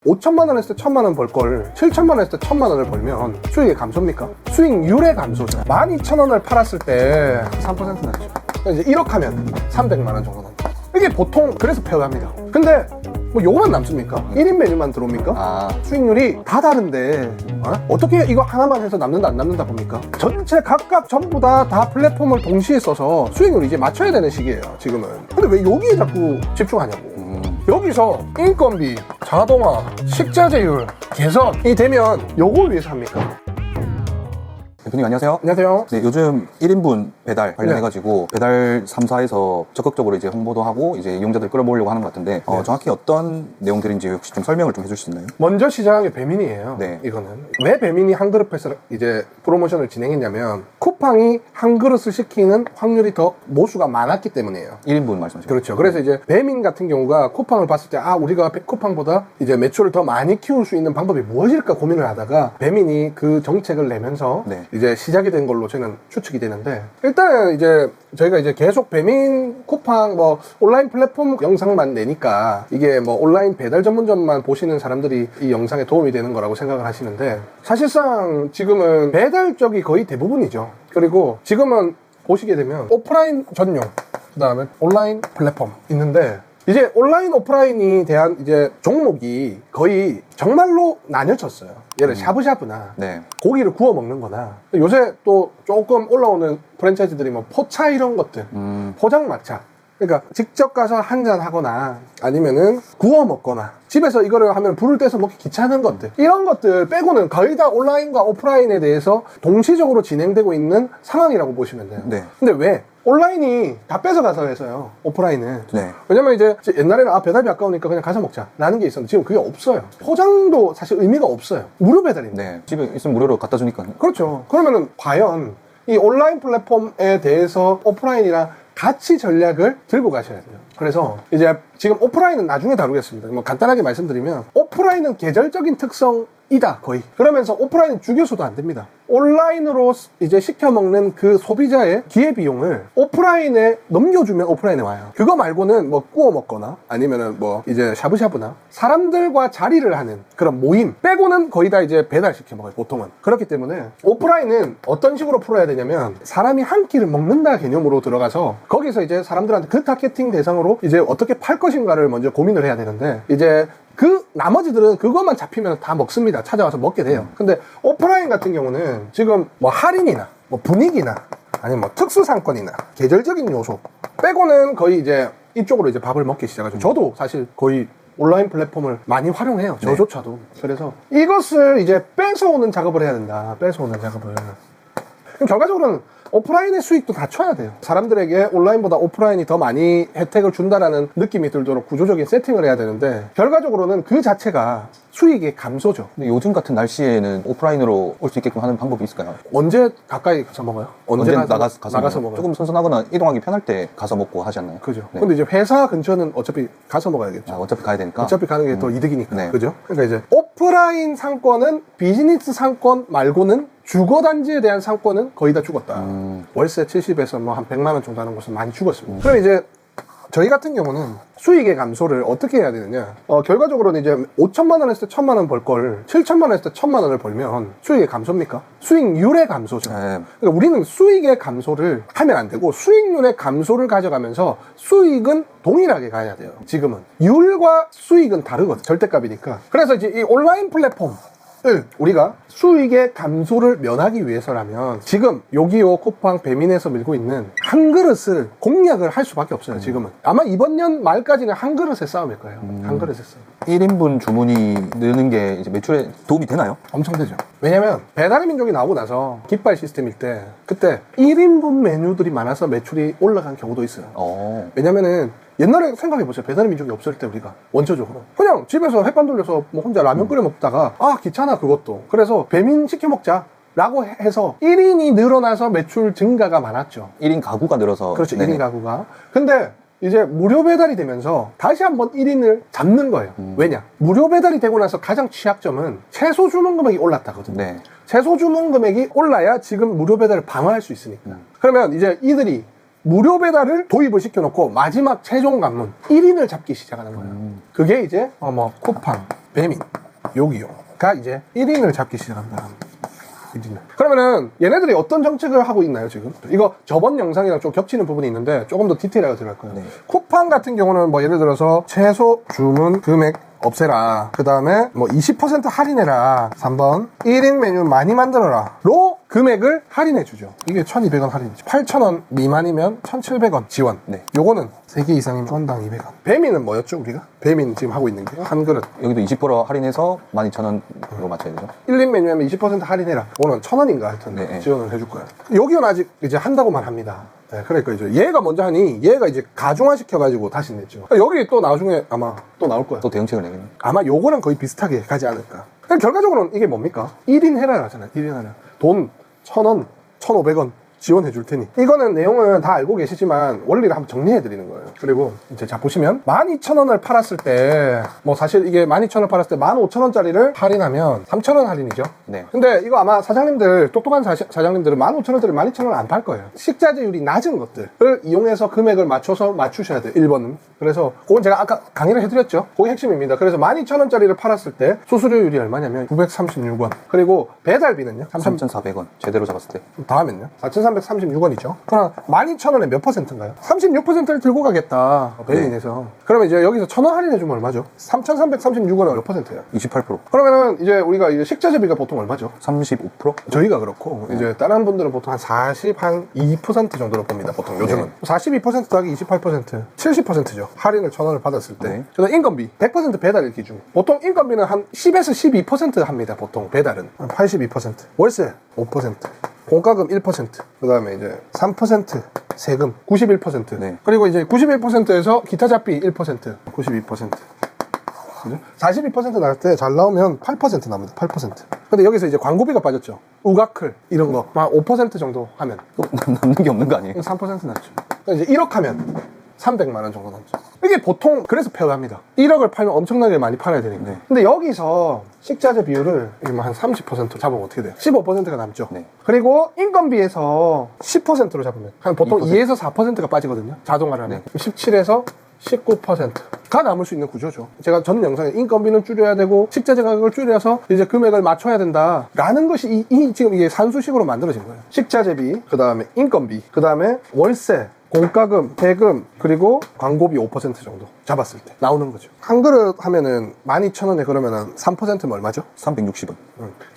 5천만 원 했을 때 1천만 원 벌 걸 7천만 원 했을 때 1천만 원을 벌면 수익의 감소입니까? 수익률의 감소죠. 12,000원을 팔았을 때 3% 났죠. 이제 1억 하면 300만 원 정도 납니다. 이게 보통 그래서 폐업합니다. 근데 뭐 요거만 남습니까? 1인 메뉴만 들어옵니까? 수익률이 다 다른데 어떻게 이거 하나만 해서 남는다 안 남는다 봅니까? 전체 각각 전부 다 플랫폼을 동시에 써서 수익률을 이제 맞춰야 되는 시기예요 지금은. 근데 왜 여기에 자꾸 집중하냐고. 여기서 인건비, 자동화, 식자재율 개선이 되면 요걸 위해서 합니까? 대표님 안녕하세요. 안녕하세요. 네, 요즘 1인분 배달 관련해가지고 배달 3사에서 적극적으로 이제 홍보도 하고 이제 이용자들 끌어모으려고 하는 것 같은데 정확히 어떤 내용들인지 혹시 좀 설명을 좀 해줄 수 있나요? 먼저 시작한 게 배민이에요. 네. 이거는 왜 배민이 한 그릇에서 이제 프로모션을 진행했냐면 쿠팡이 한 그릇을 시키는 확률이 더 모수가 많았기 때문이에요. 1인분 말씀하시죠? 그렇죠. 그래서 이제 배민 같은 경우가 쿠팡을 봤을 때 우리가 쿠팡보다 이제 매출을 더 많이 키울 수 있는 방법이 무엇일까 고민을 하다가 배민이 그 정책을 내면서 네. 이제 시작이 된 걸로 저는 추측이 되는데, 일단 이제 저희가 이제 계속 배민, 쿠팡 뭐 온라인 플랫폼 영상만 내니까 이게 뭐 온라인 배달 전문점만 보시는 사람들이 이 영상에 도움이 되는 거라고 생각을 하시는데, 사실상 지금은 배달 쪽이 거의 대부분이죠. 그리고 지금은 보시게 되면 오프라인 전용, 그 다음에 온라인 플랫폼 있는데, 이제 온라인 오프라인이 대한 이제 종목이 거의 정말로 나뉘어졌어요. 예를 샤브샤브나 네. 고기를 구워 먹는 거나, 요새 또 조금 올라오는 프랜차이즈들이 뭐 포차 이런 것들, 포장마차, 그러니까 직접 가서 한잔 하거나 아니면은 구워 먹거나 집에서 이거를 하면 불을 떼서 먹기 귀찮은 것들, 이런 것들 빼고는 거의 다 온라인과 오프라인에 대해서 동시적으로 진행되고 있는 상황이라고 보시면 돼요. 네. 근데 왜? 온라인이 다 뺏어가서 해서요, 오프라인은. 네. 왜냐면 이제 옛날에는 배달비 아까우니까 그냥 가서 먹자 라는 게 있었는데, 지금 그게 없어요. 포장도 사실 의미가 없어요. 무료 배달입니다. 네. 집에 있으면 무료로 갖다 주니까. 그렇죠. 그러면은 과연 이 온라인 플랫폼에 대해서 오프라인이랑 같이 전략을 들고 가셔야 돼요. 그래서 이제 지금 오프라인은 나중에 다루겠습니다. 뭐 간단하게 말씀드리면, 오프라인은 계절적인 특성이다 거의. 그러면서 오프라인은 죽여서도 안 됩니다. 온라인으로 이제 시켜먹는 그 소비자의 기회비용을 오프라인에 넘겨주면 오프라인에 와요. 그거 말고는 뭐 구워 먹거나 아니면은 뭐 이제 샤브샤브나 사람들과 자리를 하는 그런 모임 빼고는 거의 다 이제 배달시켜 먹어요, 보통은. 그렇기 때문에 오프라인은 어떤 식으로 풀어야 되냐면, 사람이 한 끼를 먹는다 개념으로 들어가서 거기서 이제 사람들한테 그 타겟팅 대상으로 이제 어떻게 팔 것인가를 먼저 고민을 해야 되는데, 이제 그 나머지들은 그것만 잡히면 다 먹습니다. 찾아와서 먹게 돼요. 근데 오프라인 같은 경우는 지금 뭐 할인이나 뭐 분위기나 아니면 뭐 특수 상권이나 계절적인 요소 빼고는 거의 이제 이쪽으로 이제 밥을 먹기 시작하죠. 저도 사실 거의 온라인 플랫폼을 많이 활용해요. 저조차도. 그래서 이것을 이제 뺏어오는 작업을 해야 된다. 뺏어오는 작업을. 그럼 결과적으로는 오프라인의 수익도 낮춰야 돼요. 사람들에게 온라인보다 오프라인이 더 많이 혜택을 준다라는 느낌이 들도록 구조적인 세팅을 해야 되는데, 결과적으로는 그 자체가 수익의 감소죠. 근데 요즘 같은 날씨에는 오프라인으로 올 수 있게끔 하는 방법이 있을까요? 언제 가까이 가서 먹어요? 언제 나가서 먹어요? 조금 선선하거나 이동하기 편할 때 가서 먹고 하지 않나요? 그죠. 네. 근데 이제 회사 근처는 어차피 가서 먹어야겠죠. 어차피 가야 되니까. 어차피 가는 게 더 이득이니까. 네. 그죠? 그러니까 이제 오프라인 상권은, 비즈니스 상권 말고는 주거단지에 대한 상권은 거의 다 죽었다. 월세 70에서 뭐 한 100만 원 정도 하는 곳은 많이 죽었습니다. 그럼 이제 저희 같은 경우는 수익의 감소를 어떻게 해야 되느냐, 결과적으로는 이제 5천만 원 했을 때 1천만 원 벌 걸 7천만 원 했을 때 1천만 원을 벌면 수익의 감소입니까? 수익률의 감소죠. 네. 그러니까 우리는 수익의 감소를 하면 안 되고, 수익률의 감소를 가져가면서 수익은 동일하게 가야 돼요. 지금은 율과 수익은 다르거든, 절대값이니까. 그래서 이제 이 온라인 플랫폼 우리가 수익의 감소를 면하기 위해서라면, 지금 요기요, 쿠팡, 배민에서 밀고 있는 한 그릇을 공략을 할 수밖에 없어요. 지금은 아마 이번 년 말까지는 한 그릇의 싸움일 거예요. 한 그릇의 싸움. 1인분 주문이 느는 게 이제 매출에 도움이 되나요? 엄청 되죠. 왜냐면 배달의 민족이 나오고 나서 깃발 시스템일 때, 그때 1인분 메뉴들이 많아서 매출이 올라간 경우도 있어요. 왜냐면은 옛날에 생각해보세요. 배달의 민족이 없을 때 우리가 원초적으로 그냥 집에서 햇반 돌려서 뭐 혼자 라면 끓여 먹다가 귀찮아 그것도, 그래서 배민 시켜 먹자 라고 해서 1인이 늘어나서 매출 증가가 많았죠. 1인 가구가 늘어서. 그렇죠. 네네. 1인 가구가. 근데 이제 무료 배달이 되면서 다시 한번 1인을 잡는 거예요. 왜냐? 무료 배달이 되고 나서 가장 취약점은 최소 주문 금액이 올랐다거든요. 네. 최소 주문 금액이 올라야 지금 무료 배달을 방어할 수 있으니까. 그러면 이제 이들이 무료 배달을 도입을 시켜놓고 마지막 최종 관문 1인을 잡기 시작하는 거예요. 그게 이제 뭐 쿠팡, 배민, 요기요가 이제 1인을 잡기 시작합니다. 1인을. 그러면은 얘네들이 어떤 정책을 하고 있나요 지금? 이거 저번 영상이랑 좀 겹치는 부분이 있는데 조금 더 디테일하게 들어갈 거예요. 네. 쿠팡 같은 경우는 뭐 예를 들어서 최소 주문 금액 없애라. 그 다음에 뭐 20% 할인해라. 3번 1인 메뉴 많이 만들어라. 로 금액을 할인해주죠. 이게 1,200원 할인이죠. 8,000원 미만이면 1,700원 지원. 네. 요거는 3개 이상이면 건당 200원. 배민은 뭐였죠 우리가? 배민 지금 하고 있는 게 한 그릇. 여기도 20% 할인해서 12,000원으로 맞춰야 되죠. 1인 메뉴하면 20% 할인해라. 오늘 1,000원인가 하여튼 네, 네. 지원을 해줄 거야. 여기는 아직 이제 한다고만 합니다. 네, 그러니까 이제 얘가 먼저 하니 얘가 이제 가중화 시켜가지고 다시 냈죠. 여기 또 나중에 아마 또 나올 거야. 또 대응책을 내겠네. 아마 요거랑 거의 비슷하게 가지 않을까. 결과적으로는 이게 뭡니까? 1인 해라 하잖아요. 1인 하라. 돈 1,000원, 1,500원 지원해 줄 테니. 이거는 내용은 다 알고 계시지만 원리를 한번 정리해 드리는 거예요. 그리고 이제 자 보시면 12,000원을 팔았을 때 뭐 사실 이게 12,000원 팔았을 때 15,000원짜리를 할인하면 3,000원 할인이죠. 네. 근데 이거 아마 사장님들 똑똑한 사장님들은 15,000원짜리 12,000원 안 팔 거예요. 식자재율이 낮은 것들을 이용해서 금액을 맞추셔야 돼요. 1번은. 그래서 그건 제가 아까 강의를 해드렸죠. 그게 핵심입니다. 그래서 12,000원짜리를 팔았을 때 수수료율이 얼마냐면 936원. 그리고 배달비는요? 3,400원. 제대로 잡았을 때. 다음엔요? 4,336원이죠. 그럼 12,000원에 몇 퍼센트인가요? 36%를 들고 가겠다. 배민에서. 그러면 이제 여기서 1,000원 할인해주면 얼마죠? 3,336원은 몇 퍼센트예요? 28%. 그러면은 이제 우리가 이제 식자재비가 보통 얼마죠? 35%? 저희가 그렇고 이제 다른 분들은 보통 한 2% 정도로 봅니다. 보통 요즘은 42% 더하기 28% 70%죠. 할인을 1,000원을 받았을 때. 네. 그다음 인건비 100% 배달일 기준. 보통 인건비는 한 10에서 12% 합니다. 보통 배달은 82%. 월세 5%. 공과금 1%. 그다음에 이제 3% 세금 91%. 네. 그리고 이제 91%에서 기타 잡비 1%. 92%. 그죠? 42% 나갈 때 잘 나오면 8% 나옵니다. 8%. 근데 여기서 이제 광고비가 빠졌죠. 우가클 이런 거 막 5% 정도 하면 또 남는 게 없는 거 아니에요? 3% 남죠. 그러니까 이제 1억 하면 300만 원 정도 남죠. 이게 보통 그래서 표현합니다. 1억을 팔면 엄청나게 많이 팔아야 되니까. 네. 근데 여기서 식자재 비율을 한 30% 잡으면 어떻게 돼요? 15%가 남죠. 네. 그리고 인건비에서 10%로 잡으면 한 보통 2%. 2에서 4%가 빠지거든요. 자동화를 하면. 17에서 19%가 남을 수 있는 구조죠. 제가 전 영상에 인건비는 줄여야 되고 식자재 가격을 줄여서 이제 금액을 맞춰야 된다라는 것이 지금 이게 산수식으로 만들어진 거예요. 식자재비, 그 다음에 인건비, 그 다음에 월세, 공과금, 세금, 그리고 광고비 5% 정도 잡았을 때 나오는 거죠. 한 그릇 하면은 12,000원에 그러면은 3%면 얼마죠? 360원.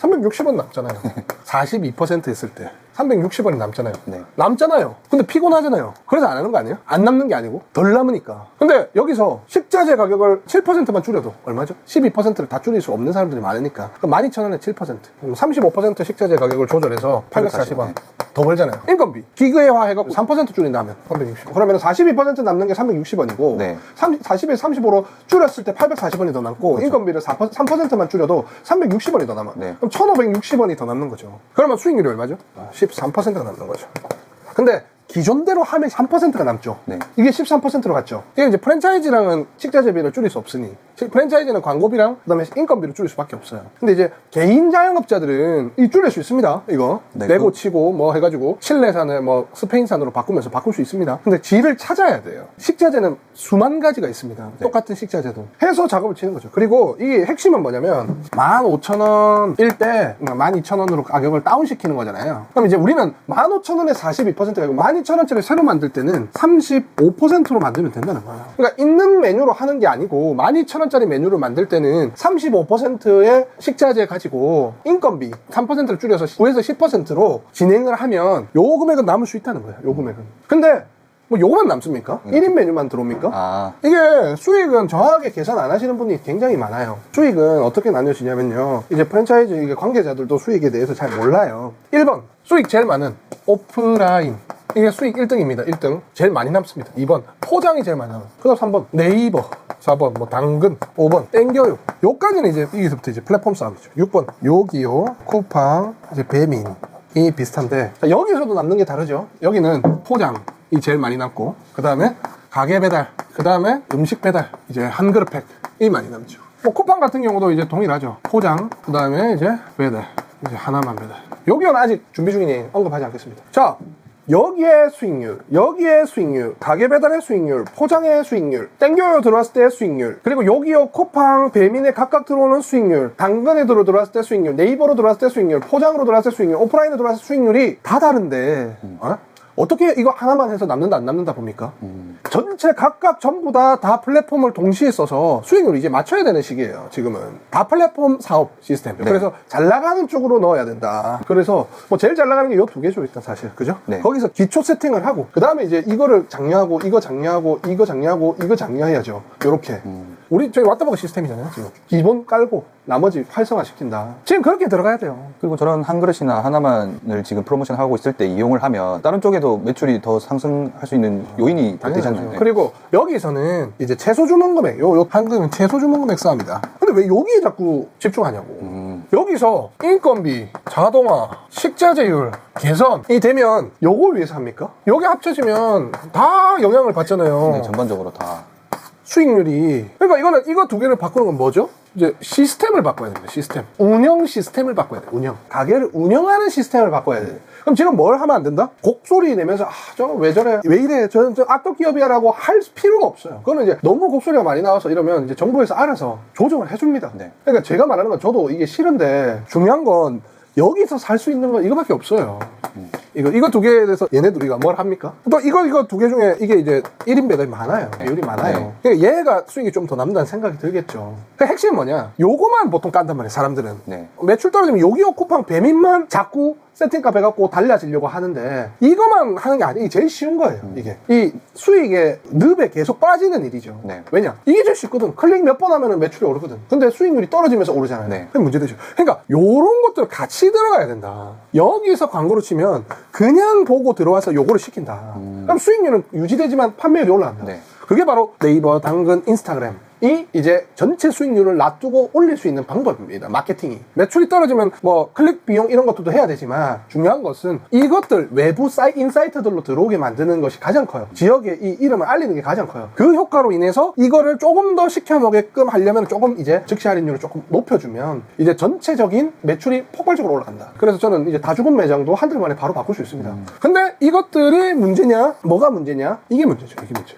360원 남잖아요. 42% 했을 때 360원이 남잖아요. 네. 남잖아요. 근데 피곤하잖아요. 그래서 안 하는 거 아니에요? 안 남는 게 아니고 덜 남으니까. 근데 여기서 식자재 가격을 7%만 줄여도 얼마죠? 12%를 다 줄일 수 없는 사람들이 많으니까. 그럼 12,000원에 7%. 그럼 35% 식자재 가격을 조절해서 840원. 더 벌잖아요. 인건비. 기계화 해갖고 3% 줄인다면 360원. 그러면 42% 남는 게 360원이고 네. 40에 35로 줄였을 때 840원이 더 남고 그렇죠. 인건비를 3%만 줄여도 360원이 더 남아. 네. 그럼 1,560원이 더 남는 거죠. 그러면 수익률이 얼마죠? 13%가 남는 거죠. 근데 기존대로 하면 3%가 남죠. 네. 이게 13%로 갔죠. 이게 이제 프랜차이즈랑은 식자재비를 줄일 수 없으니 프랜차이즈는 광고비랑 그다음에 인건비를 줄일 수밖에 없어요. 근데 이제 개인 자영업자들은 이 줄일 수 있습니다. 이거 네, 내고 치고 뭐 해가지고 칠레산을 뭐 스페인산으로 바꾸면서 바꿀 수 있습니다. 근데 질을 찾아야 돼요. 식자재는 수만 가지가 있습니다. 똑같은 식자재도 해서 작업을 치는 거죠. 그리고 이게 핵심은 뭐냐면 15,000원일 때 12,000원으로 가격을 다운시키는 거잖아요. 그럼 이제 우리는 15,000원에 42%가 아니고 12,000원짜리 새로 만들 때는 35%로 만들면 된다는 거예요. 그러니까 있는 메뉴로 하는 게 아니고 12,000원짜리 메뉴를 만들 때는 35%의 식자재 가지고 인건비 3%를 줄여서 9에서 10%로 진행을 하면 요 금액은 남을 수 있다는 거예요. 요 금액은. 근데 뭐 요거만 남습니까? 1인 메뉴만 들어옵니까? 아. 이게 수익은 정확하게 계산 안 하시는 분이 굉장히 많아요. 수익은 어떻게 나뉘어지냐면요. 이제 프랜차이즈 이게 관계자들도 수익에 대해서 잘 몰라요. 1번 수익 제일 많은 오프라인. 이게 수익 1등입니다. 1등. 제일 많이 남습니다. 2번 포장이 제일 많이 남아요. 그 다음 3번 네이버. 4번 뭐 당근. 5번 땡겨요. 요까지는 이제 여기서부터 이제 플랫폼 싸움이죠. 6번 요기요, 쿠팡, 이제 배민. 이 비슷한데 자, 여기서도 남는 게 다르죠. 여기는 포장이 제일 많이 남고 그 다음에 가게 배달, 그 다음에 음식 배달, 이제 한 그릇 팩이 많이 남죠. 뭐 쿠팡 같은 경우도 이제 동일하죠. 포장, 그 다음에 이제 배달, 이제 하나만 배달. 여기는 아직 준비 중이니 언급하지 않겠습니다. 자, 여기에 수익률, 여기에 수익률, 가게 배달의 수익률, 포장의 수익률, 땡겨요 들어왔을 때의 수익률, 그리고 여기요 쿠팡, 배민에 각각 들어오는 수익률, 당근에 들어왔을 때 수익률, 네이버로 들어왔을 때 수익률, 포장으로 들어왔을 때 수익률, 오프라인으로 들어왔을 때 수익률이 다 다른데 어떻게 이거 하나만 해서 남는다 안 남는다 봅니까? 전체 각각 전부 다 플랫폼을 동시에 써서 수익률을 이제 맞춰야 되는 시기예요. 지금은 다 플랫폼 사업 시스템. 네. 그래서 잘 나가는 쪽으로 넣어야 된다. 그래서 뭐 제일 잘 나가는 게 요 두 개죠 일단 사실, 그죠? 네. 거기서 기초 세팅을 하고 그 다음에 이제 이거를 장려하고 이거 장려하고 이거 장려하고 이거 장려해야죠. 요렇게. 우리 저희 왓더버거 시스템이잖아요 지금. 기본 깔고 나머지 활성화시킨다. 지금 그렇게 들어가야 돼요. 그리고 저런 한 그릇이나 하나만을 지금 프로모션 하고 있을 때 이용을 하면 다른 쪽에도 매출이 더 상승할 수 있는 요인이 되잖아요. 네. 그리고 여기서는 이제 최소 주문 금액, 요 한금은 최소 주문 금액 싸움이다. 근데 왜 여기에 자꾸 집중하냐고. 여기서 인건비, 자동화, 식자재율, 개선이 되면 요걸 위해서 합니까? 여기 합쳐지면 다 영향을 받잖아요. 네, 전반적으로 다. 수익률이. 그러니까 이거 두 개를 바꾸는 건 뭐죠? 이제 시스템을 바꿔야 됩니다. 시스템. 운영 시스템을 바꿔야 돼. 운영. 가게를 운영하는 시스템을 바꿔야 돼. 그럼 지금 뭘 하면 안 된다? 곡소리 내면서 저 왜 저래? 왜 이래? 저 악덕 기업이야라고 할 필요가 없어요. 그거는 이제 너무 곡소리가 많이 나와서 이러면 이제 정부에서 알아서 조정을 해줍니다. 네. 그러니까 제가 말하는 건 저도 이게 싫은데 중요한 건 여기서 살 수 있는 건 이거밖에 없어요. 이거 두 개에 대해서 얘네들 우리가 뭘 합니까? 또 이거 두 개 중에 이게 이제 1인 배달이 많아요. 비율이 많아요. 그러니까 얘가 수익이 좀 더 남다는 생각이 들겠죠. 그 핵심은 뭐냐? 요거만 보통 깐단 말이에요, 사람들은. 네. 매출 떨어지면 여기요 쿠팡 배민만 자꾸 세팅값 해갖고 달라지려고 하는데 이거만 하는 게 아니에요. 이게 제일 쉬운 거예요. 이게 이 수익의 늪에 계속 빠지는 일이죠. 네. 왜냐? 이게 제일 쉽거든. 클릭 몇 번 하면 매출이 오르거든. 근데 수익률이 떨어지면서 오르잖아요. 네. 그게 문제되죠. 그러니까 요런 것들 같이 들어가야 된다. 여기서 광고를 치면 그냥 보고 들어와서 요거를 시킨다. 그럼 수익률은 유지되지만 판매율이 올라간다. 네. 그게 바로 네이버, 당근, 인스타그램 이 이제 전체 수익률을 놔두고 올릴 수 있는 방법입니다. 마케팅이. 매출이 떨어지면 뭐 클릭 비용 이런 것들도 해야 되지만 중요한 것은 이것들 외부 인사이트들로 들어오게 만드는 것이 가장 커요. 지역의 이 이름을 알리는 게 가장 커요. 그 효과로 인해서 이거를 조금 더 시켜먹게끔 하려면 조금 이제 즉시 할인율을 조금 높여주면 이제 전체적인 매출이 폭발적으로 올라간다. 그래서 저는 이제 다 죽은 매장도 한 달 만에 바로 바꿀 수 있습니다. 근데 이것들이 문제냐? 뭐가 문제냐? 이게 문제죠. 이게 문제.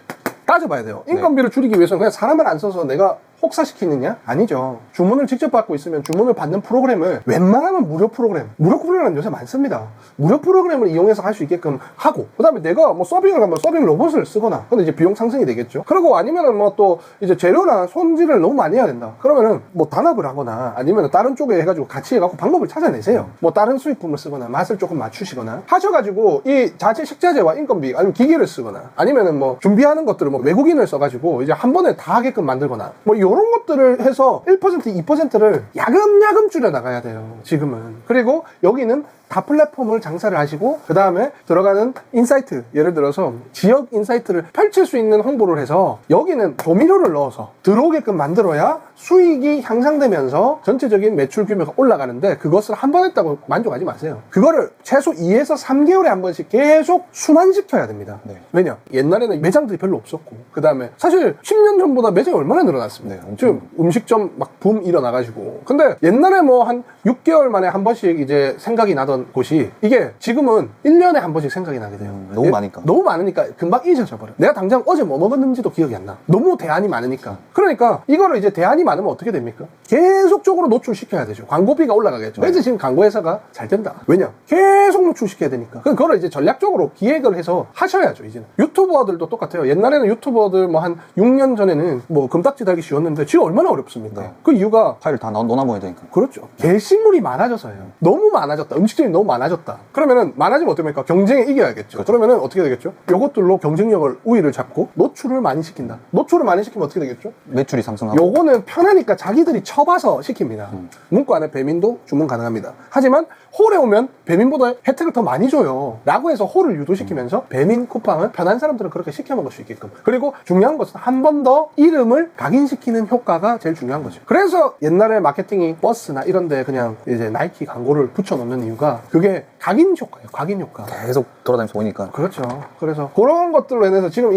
따져봐야 돼요. 인건비를 줄이기 위해서는 그냥 사람을 안 써서 내가 혹사시키느냐? 아니죠. 주문을 직접 받고 있으면 주문을 받는 프로그램을 웬만하면 무료 프로그램은 요새 많습니다. 무료 프로그램을 이용해서 할 수 있게끔 하고 그 다음에 내가 뭐 서빙을 가면 서빙 로봇을 쓰거나 근데 이제 비용 상승이 되겠죠. 그리고 아니면은 뭐 또 이제 재료나 손질을 너무 많이 해야 된다. 그러면은 뭐 단합을 하거나 아니면은 다른 쪽에 해가지고 같이 해갖고 방법을 찾아내세요. 뭐 다른 수입품을 쓰거나 맛을 조금 맞추시거나 하셔가지고 이 자체 식자재와 인건비 아니면 기계를 쓰거나 아니면은 뭐 준비하는 것들을 뭐 외국인을 써가지고 이제 한 번에 다 하게끔 만들거나 뭐 이런 것들을 해서 1%, 2%를 야금야금 줄여나가야 돼요. 지금은. 그리고 여기는 다 플랫폼을 장사를 하시고 그 다음에 들어가는 인사이트, 예를 들어서 지역 인사이트를 펼칠 수 있는 홍보를 해서 여기는 조미료를 넣어서 들어오게끔 만들어야 수익이 향상되면서 전체적인 매출 규모가 올라가는데 그것을 한 번 했다고 만족하지 마세요. 그거를 최소 2에서 3개월에 한 번씩 계속 순환시켜야 됩니다. 네. 왜냐? 옛날에는 매장들이 별로 없었고 그 다음에 사실 10년 전보다 매장이 얼마나 늘어났습니다. 네, 지금 음식점 막 붐 일어나가지고 근데 옛날에 뭐 한 6개월 만에 한 번씩 이제 생각이 나던 곳이 이게 지금은 1년에 한 번씩 생각이 나게 돼요. 너무 많으니까. 너무 많으니까 금방 잊어져 버려. 내가 당장 어제 뭐 먹었는지도 기억이 안 나. 너무 대안이 많으니까. 그러니까 이거를 이제 대안이 많으면 어떻게 됩니까? 계속적으로 노출시켜야 되죠. 광고비가 올라가겠죠. 그래서 지금 광고회사가 잘 된다. 왜냐? 계속 노출시켜야 되니까. 그걸 이제 전략적으로 기획을 해서 하셔야죠. 이제는 유튜버들도 똑같아요. 옛날에는 유튜버들 뭐 한 6년 전에는 뭐 금딱지 달기 쉬웠는데 지금 얼마나 어렵습니까? 네. 그 이유가 파일을 다 넣어놔야 되니까. 그렇죠. 게시물이 많아져서예요. 너무 많아졌다. 음식점이 너무 많아졌다. 그러면은 많아지면 어떻습니까? 경쟁에 이겨야겠죠. 그렇죠. 그러면은 어떻게 되겠죠? 요것들로 경쟁력을 우위를 잡고 노출을 많이 시킨다. 노출을 많이 시키면 어떻게 되겠죠? 매출이 상승하고. 요거는 편하니까 자기들이 쳐봐서 시킵니다. 문구 안에 배민도 주문 가능합니다. 하지만 홀에 오면 배민보다 혜택을 더 많이 줘요. 라고 해서 홀을 유도시키면서 배민 쿠팡은 편한 사람들은 그렇게 시켜 먹을 수 있게끔. 그리고 중요한 것은 한 번 더 이름을 각인시키는 알리는 효과가 제일 중요한 거죠. 그래서 옛날에 마케팅이 버스나 이런 데 그냥 이제 나이키 광고를 붙여놓는 이유가 그게 각인 효과예요. 각인 효과. 계속 돌아다니면서 보이니까. 그렇죠. 그래서 그런 것들로 인해서 지금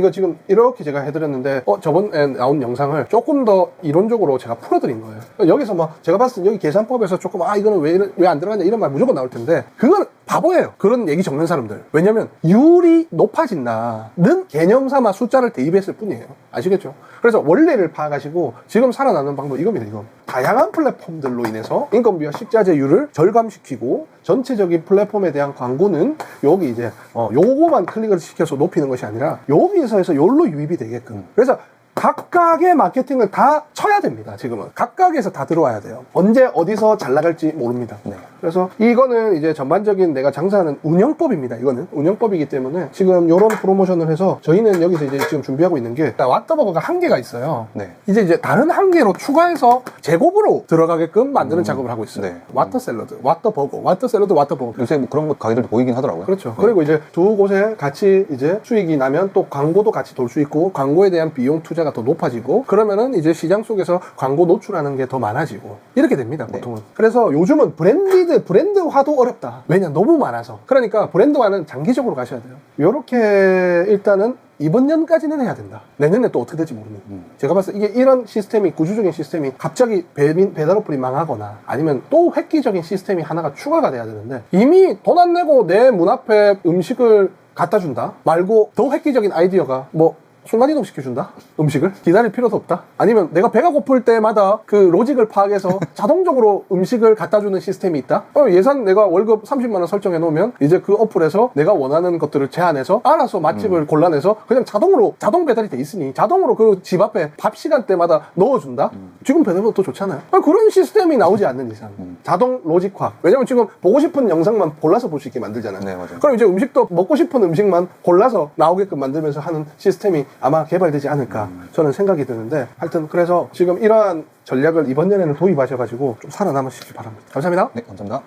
이렇게 제가 해드렸는데 저번에 나온 영상을 조금 더 이론적으로 제가 풀어드린 거예요. 여기서 뭐 제가 봤을 때 여기 계산법에서 조금 이거는 왜 안 들어가냐 이런 말 무조건 나올 텐데 그건 바보예요. 그런 얘기 적는 사람들. 왜냐면 율이 높아진다는 개념 삼아 숫자를 대입했을 뿐이에요. 아시겠죠? 그래서 원리를 파악하시고 지금 살아나는 방법 이겁니다. 이거. 다양한 플랫폼들로 인해서 인건비와 식자재율을 절감시키고 전체적인 플랫폼에 대한 광고는 여기 이제 요거만 클릭을 시켜서 높이는 것이 아니라 여기서 해서 요로 유입이 되게끔. 그래서 각각의 마케팅을 다 쳐야 됩니다. 지금은 각각에서 다 들어와야 돼요. 언제 어디서 잘 나갈지 모릅니다. 네. 그래서 이거는 이제 전반적인 내가 장사하는 운영법입니다. 이거는 운영법이기 때문에 지금 이런 프로모션을 해서 저희는 여기서 이제 지금 준비하고 있는 게 왓더버거가 한계가 있어요. 네. 이제 다른 한계로 추가해서 제곱으로 들어가게끔 만드는 작업을 하고 있어요. 네. 왓더 샐러드, 왓더버거, 왓더 샐러드, 왓더버거. 요새 뭐 그런 것 가게들도 보이긴 하더라고요. 그렇죠. 네. 그리고 이제 두 곳에 같이 이제 수익이 나면 또 광고도 같이 돌 수 있고 광고에 대한 비용 투자가 더 높아지고 그러면은 이제 시장 속에서 광고 노출하는 게 더 많아지고 이렇게 됩니다. 보통은. 네. 그래서 요즘은 브랜드화도 어렵다. 왜냐? 너무 많아서. 그러니까 브랜드화는 장기적으로 가셔야 돼요. 요렇게 일단은 이번 년까지는 해야 된다. 내년에 또 어떻게 될지 모릅니다. 제가 봤을 때 이게 이런 시스템이 구조적인 시스템이 갑자기 배달 어플이 망하거나 아니면 또 획기적인 시스템이 하나가 추가가 돼야 되는데 이미 돈 안 내고 내 문 앞에 음식을 갖다 준다 말고 더 획기적인 아이디어가 뭐 순간이동 시켜준다? 음식을? 기다릴 필요도 없다? 아니면 내가 배가 고플 때마다 그 로직을 파악해서 자동적으로 음식을 갖다주는 시스템이 있다? 예산 내가 월급 30만원 설정해 놓으면 이제 그 어플에서 내가 원하는 것들을 제안해서 알아서 맛집을 골라내서 그냥 자동 배달이 돼 있으니 자동으로 그 집 앞에 밥 시간대마다 넣어준다? 지금 배달보다 더 좋잖아요? 그런 시스템이 나오지 않는 이상 자동 로직화. 왜냐면 지금 보고 싶은 영상만 골라서 볼 수 있게 만들잖아요. 네, 맞아요. 그럼 이제 음식도 먹고 싶은 음식만 골라서 나오게끔 만들면서 하는 시스템이 아마 개발되지 않을까 저는 생각이 드는데 하여튼 그래서 지금 이러한 전략을 이번 년에는 도입하셔가지고 좀 살아남으시기 바랍니다. 감사합니다. 네, 감사합니다.